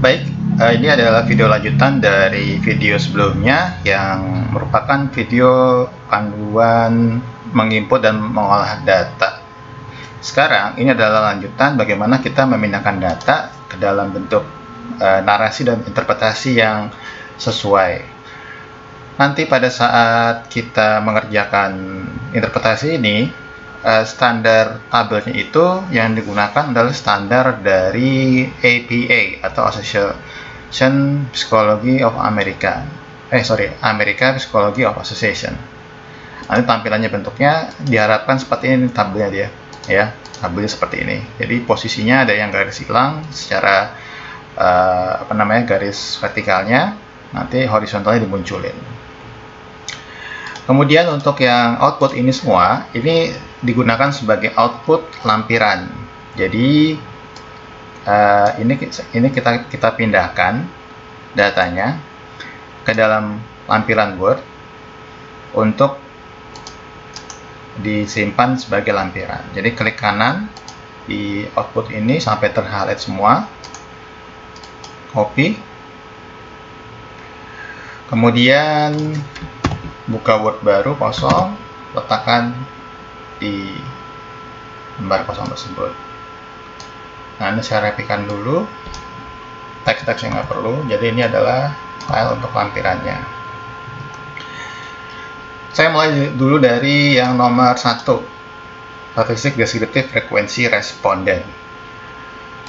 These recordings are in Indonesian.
Baik, ini adalah video lanjutan dari video sebelumnya yang merupakan video panduan menginput dan mengolah data. Sekarang ini adalah lanjutan bagaimana kita memindahkan data ke dalam bentuk narasi dan interpretasi yang sesuai. Nanti pada saat kita mengerjakan interpretasi ini, standar tabelnya itu yang digunakan adalah standar dari APA atau Association Psychology of America. American Psychology of Association. Nanti tampilannya bentuknya diharapkan seperti ini tabelnya dia, ya. Tabelnya seperti ini. Jadi posisinya ada yang garis hilang secara garis vertikalnya, nanti horizontalnya dimunculin. Kemudian untuk yang output ini semua, ini digunakan sebagai output lampiran. Jadi ini kita pindahkan datanya ke dalam lampiran Word untuk disimpan sebagai lampiran. Jadi klik kanan di output ini sampai terhighlight semua, copy, kemudian buka Word baru kosong, letakkan di lembar kosong tersebut. Nah, ini saya rapikan dulu teks-teks yang nggak perlu. Jadi ini adalah file untuk lampirannya. Saya mulai dulu dari yang nomor 1, statistik deskriptif frekuensi responden.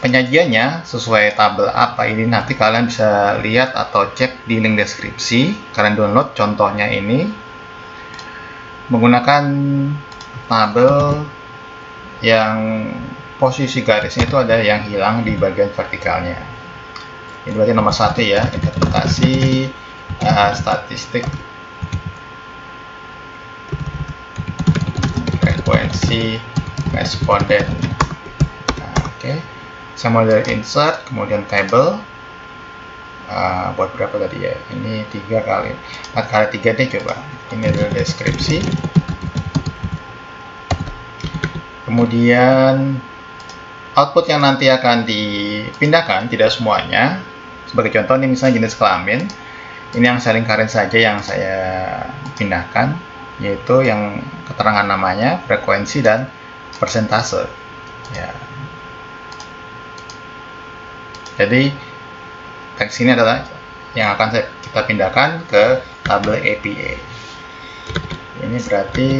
Penyajiannya sesuai tabel apa ini nanti kalian bisa lihat atau cek di link deskripsi. Kalian download contohnya ini menggunakan tabel yang posisi garisnya itu ada yang hilang di bagian vertikalnya. Ini berarti nomor 1 ya, interpretasi statistik frekuensi responden. Nah, oke. Saya mulai dari insert, kemudian table. Buat berapa tadi ya? Ini 4 kali 3 deh coba. Ini adalah deskripsi. Kemudian output yang nanti akan dipindahkan, tidak semuanya. Sebagai contoh ini misalnya jenis kelamin. Ini yang saya lingkarin saja yang saya pindahkan, yaitu yang keterangan namanya, frekuensi, dan persentase. Ya. Jadi teks ini adalah yang akan kita pindahkan ke tabel APA. Ini berarti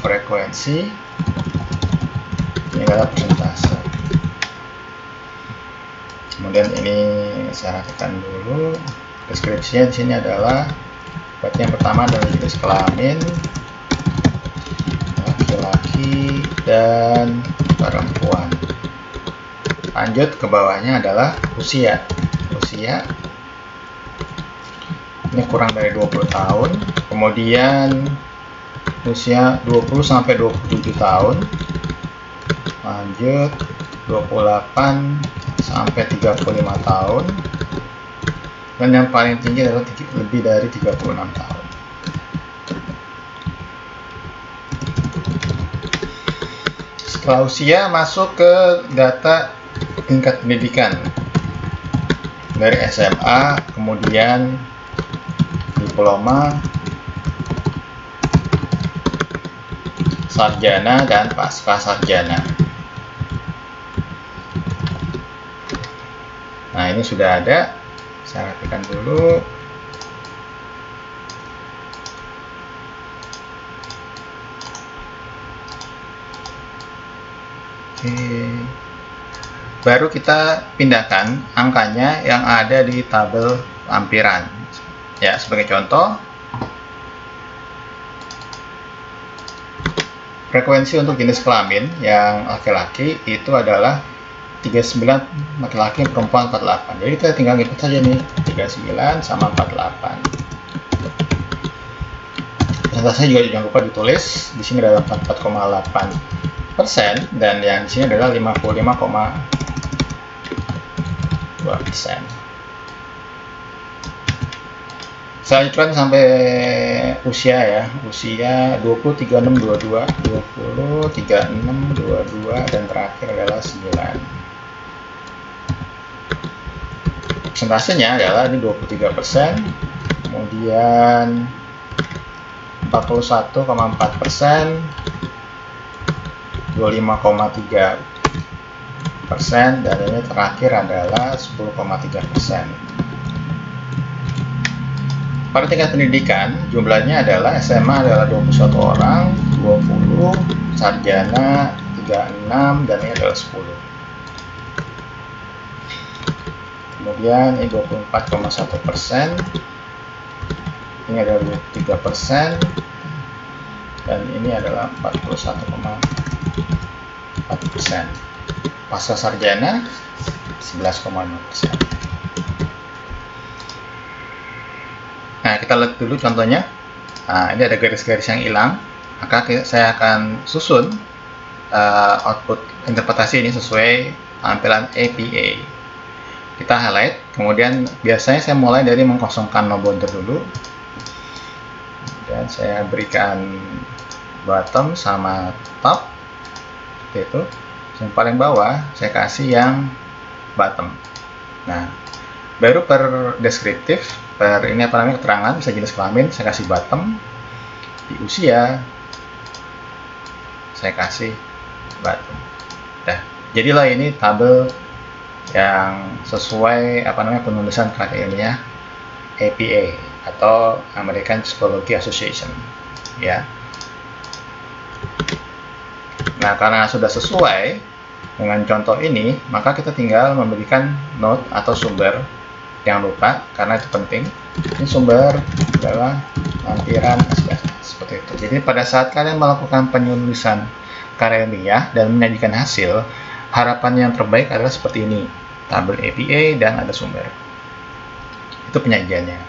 frekuensi, ini adalah persentase. Kemudian ini saya rapikan dulu. Deskripsinya di sini adalah berarti yang pertama adalah jenis kelamin, laki-laki dan perempuan. Lanjut ke bawahnya adalah usia. Ini kurang dari 20 tahun. Kemudian usia 20 sampai 27 tahun. Lanjut 28 sampai 35 tahun. Dan yang paling tinggi adalah lebih dari 36 tahun. Setelah usia masuk ke data tingkat pendidikan dari SMA, kemudian diploma, sarjana, dan pasca sarjana. Nah, ini sudah ada. Saya rapikan dulu. Oke. Baru kita pindahkan angkanya yang ada di tabel lampiran. Ya, sebagai contoh, frekuensi untuk jenis kelamin yang laki-laki itu adalah 39 laki-laki, perempuan 48. Jadi kita tinggal ngikut saja nih, 39 sama 48. Persentasenya juga jangan lupa ditulis. Di sini adalah 44,8% dan yang di sini adalah 55,2%. Saya lanjutkan sampai usia ya. Usia 20, 36, 22, 20, 36, 22, dan terakhir adalah 9. Persentasenya adalah ini 23%, kemudian 41,4%, 25,3%, dan ini terakhir adalah 10,3%. Pada tingkat pendidikan, jumlahnya adalah SMA adalah 21 orang, 20, sarjana 36, dan ini adalah 10. Kemudian ini 24,1%, ini adalah 23%, dan ini adalah 41,4%. Pasca sarjana 11,5%. Nah, kita lihat dulu contohnya. Nah, ini ada garis-garis yang hilang, maka saya akan susun output interpretasi ini sesuai tampilan APA. Kita highlight, kemudian biasanya saya mulai dari mengkosongkan no boundary dulu, dan saya berikan bottom sama top, seperti itu. Yang paling bawah saya kasih yang bottom. Nah, baru per deskriptif, per ini apa namanya, keterangan bisa jenis kelamin, saya kasih bottom. Di usia saya kasih bottom. Nah, jadilah ini tabel yang sesuai apa namanya penulisan karya ilmiah APA atau American Psychology Association, ya. Nah, karena sudah sesuai dengan contoh ini, maka kita tinggal memberikan note atau sumber. Jangan lupa, karena itu penting. Ini sumber adalah lampiran SPSS, seperti itu. Jadi pada saat kalian melakukan penulisan karya ilmiah dan menyajikan hasil, harapan yang terbaik adalah seperti ini, tabel APA dan ada sumber. Itu penyajiannya.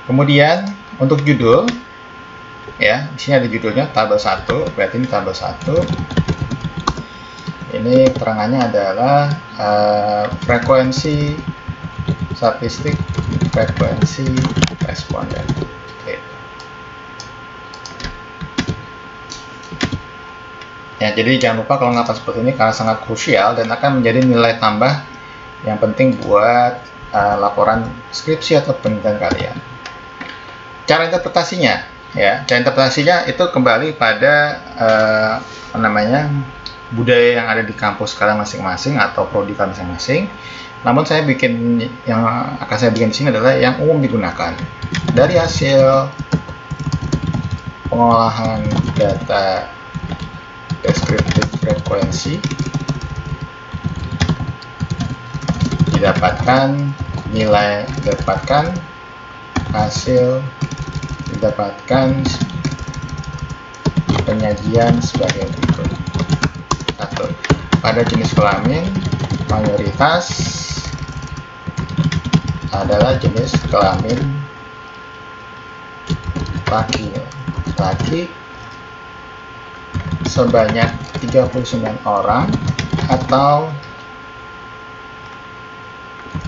Kemudian untuk judul, ya, di sini ada judulnya tabel 1, berarti ini tabel 1. Ini keterangannya adalah frekuensi statistik, frekuensi responden. Ya, jadi jangan lupa kalau ngapa seperti ini karena sangat krusial dan akan menjadi nilai tambah yang penting buat laporan skripsi atau penelitian kalian. Cara interpretasinya, ya, cara interpretasinya itu kembali pada apa namanya, budaya yang ada di kampus kalian masing-masing atau prodi kalian masing-masing. Namun saya bikin yang akan saya bikin di sini adalah yang umum digunakan dari hasil pengolahan data deskriptif frekuensi. Didapatkan nilai, didapatkan hasil, didapatkan penyajian sebagai berikut. 1. Pada jenis kelamin, mayoritas adalah jenis kelamin laki-laki sebanyak 39 orang atau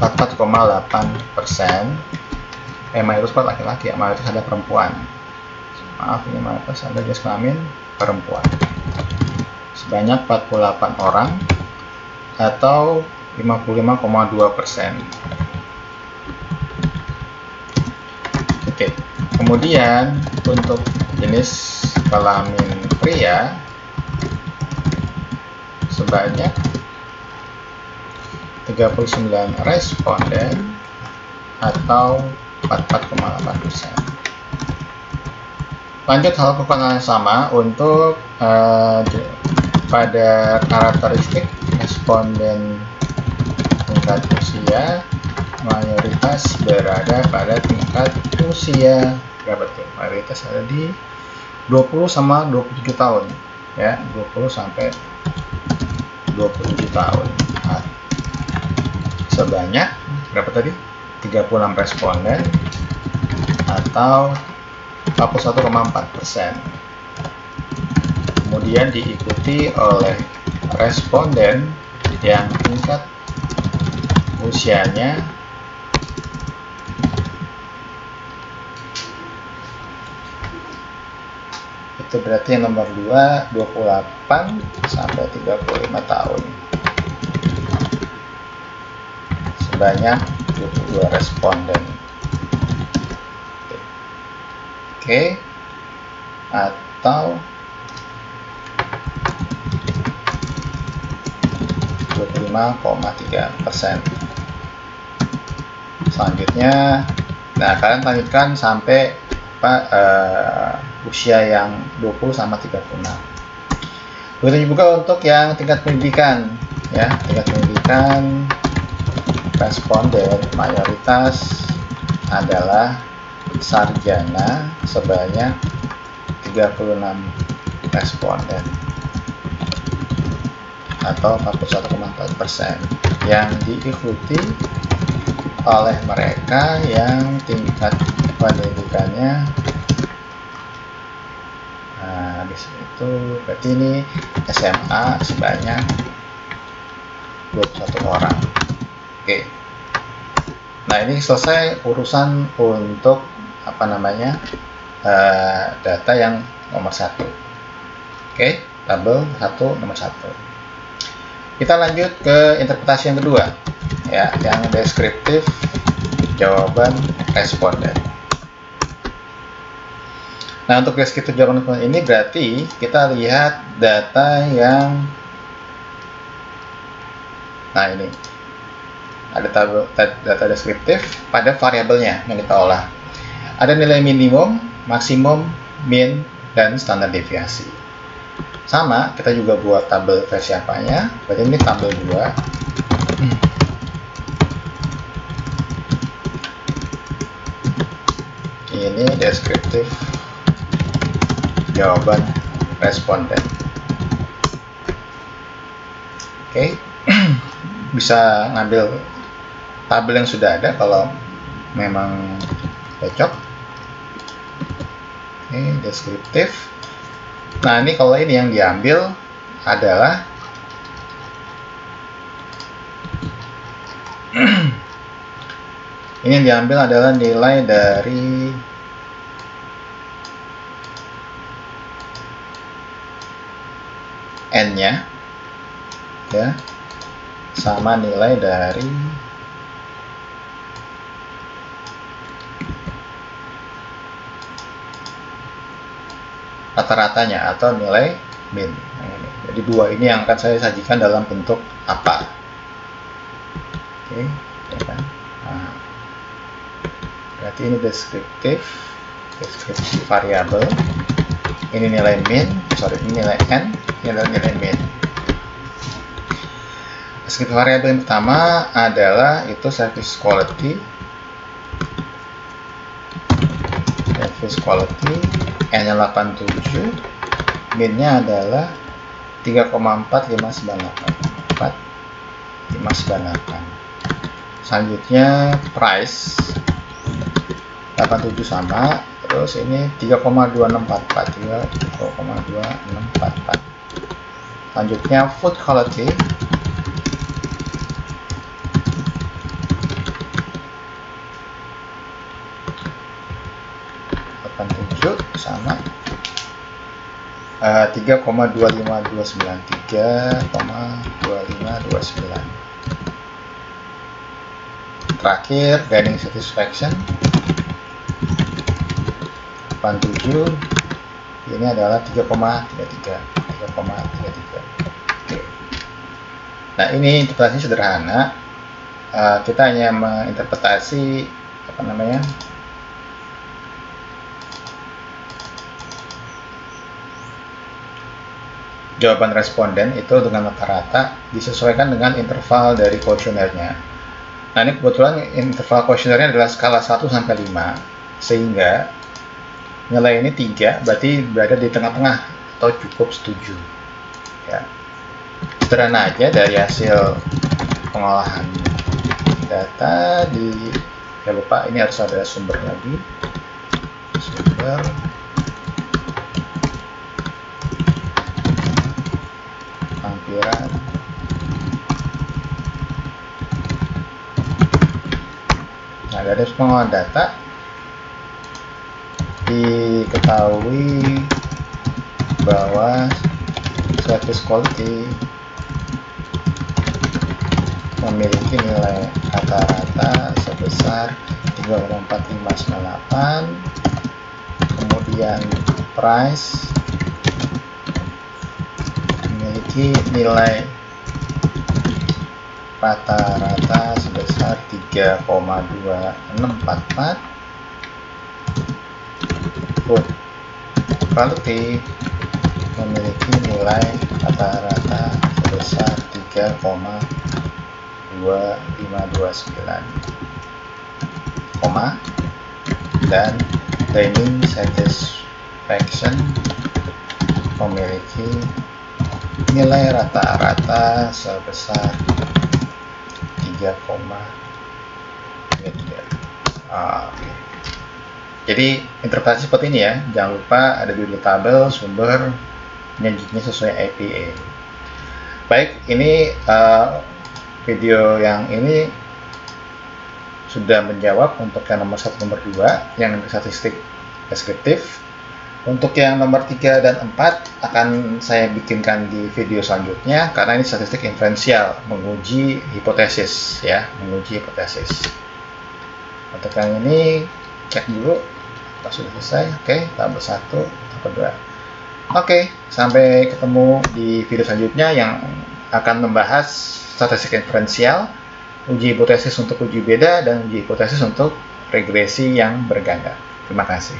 4,8%. Mayoritas laki-laki, ya, mayoritas ada perempuan. Maaf, ini mayoritas ada jenis kelamin perempuan. Sebanyak 48 orang atau 55,2%. Kemudian untuk jenis kelamin pria sebanyak 39 responden atau 44,8%. Lanjut, hal lakukan yang sama untuk pada karakteristik responden tingkat usia, mayoritas berada pada tingkat usia berapa tuh? Mayoritas ada di 20 sama 27 tahun, ya, 20 sampai 27 tahun. Nah, sebanyak berapa tadi? 36 responden atau 41,4%. Kemudian diikuti oleh responden yang tingkat usianya itu berarti yang nomor 2 28 sampai 35 tahun sebanyak 2 responden. Oke. Atau 25,3%. Selanjutnya, nah kalian lanjutkan sampai usia yang 20 sama 36. Begitu juga untuk yang tingkat pendidikan, ya, tingkat pendidikan responden mayoritas adalah sarjana sebanyak 36 responden atau 41,4%, yang diikuti oleh mereka yang tingkat pendidikannya habis itu berarti ini SMA sebanyak 21 orang. Oke. Nah, ini selesai urusan untuk data yang nomor 1. Oke, tabel 1 nomor 1. Kita lanjut ke interpretasi yang kedua, ya, yang deskriptif jawaban responden. Nah, untuk deskriptif jawaban responden ini berarti kita lihat data yang, nah ini ada tabel data deskriptif pada variabelnya yang kita olah. Ada nilai minimum, maksimum, min, dan standar deviasi. Sama, kita juga buat tabel versi apanya. Berarti ini tabel 2. Ini deskriptif jawaban responden. Oke. Bisa ngambil tabel yang sudah ada kalau memang cocok. Oke, deskriptif. Nah, ini kalau ini yang diambil adalah ini yang diambil adalah nilai dari n-nya, ya, sama nilai dari rata-ratanya atau nilai min. Jadi dua ini yang akan saya sajikan dalam bentuk apa. Oke, ya kan? Nah, berarti ini deskriptif variabel. Ini nilai min, ini nilai n, ini adalah nilai min. Deskriptif variabel yang pertama adalah itu service quality. N-nya 87, min-nya adalah 3,4598. Selanjutnya price 87 sama, terus ini 3,2644. Selanjutnya food quality 87 sama 3,25293,2529. Terakhir dining satisfaction 87, ini adalah 3,33. Nah, ini interpretasi sederhana. Kita hanya menginterpretasi jawaban responden itu dengan rata-rata disesuaikan dengan interval dari kuesionernya. Nah, ini kebetulan interval kuesionernya adalah skala 1 sampai 5, sehingga nilai ini 3 berarti berada di tengah-tengah atau cukup setuju. Ya. Sederhana aja dari hasil pengolahan data jangan lupa ini harus ada sumber lagi, sumber lampiran nah, dari pengolahan data diketahui bahwa service quality memiliki nilai rata-rata sebesar 3,4598. Kemudian price memiliki nilai rata-rata sebesar 3,2644. Food quality memiliki nilai rata-rata sebesar 3,2529, dan dining satisfaction memiliki nilai rata-rata sebesar 3,3. Jadi interpretasi seperti ini ya. Jangan lupa ada judul tabel, sumber, menyajikannya sesuai IPA. Baik, ini video yang ini sudah menjawab untuk yang nomor 1, nomor 2, yang statistik deskriptif. Untuk yang nomor 3 dan 4 akan saya bikinkan di video selanjutnya, karena ini statistik inferensial, menguji hipotesis ya, menguji hipotesis. Untuk yang ini cek dulu apa sudah selesai. Oke, tabel 1, tabel 2. Oke, sampai ketemu di video selanjutnya yang akan membahas statistik inferensial, uji hipotesis untuk uji beda, dan uji hipotesis untuk regresi yang berganda. Terima kasih.